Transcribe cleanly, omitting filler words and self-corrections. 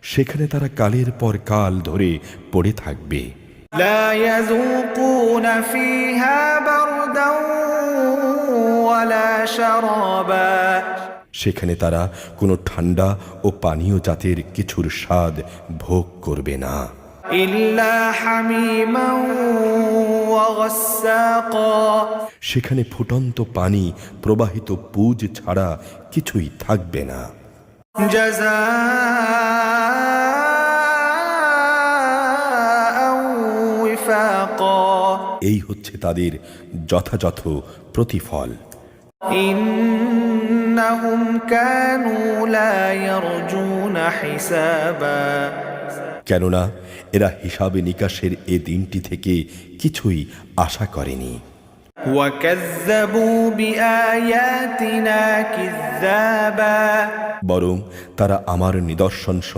সেখানে তারা কালের পর কাল ধরে পড়ে থাকবে। لا يذوقون فيها بردا ولا شرابا সেখানে তারা কোনো ঠান্ডা ও পানীয় জাতের কিছুর স্বাদ ভোগ করবে না। إلا حميما وغساقا সেখানে ফুটন্ত পানি প্রবাহিত পুজ ছাড়া কিছুই থাকবে না। جزاء وفاقا এই হচ্ছে তাদের যথাযথ প্রতিফল। إنهم كانوا لا يرجون حسابا কেননা এরা হিসাবে নিকাশের এ দিনটি থেকে কিছুই আশা করেনি। وكذبوا بآياتنا كذابا বরং তারা আমার নিদর্শন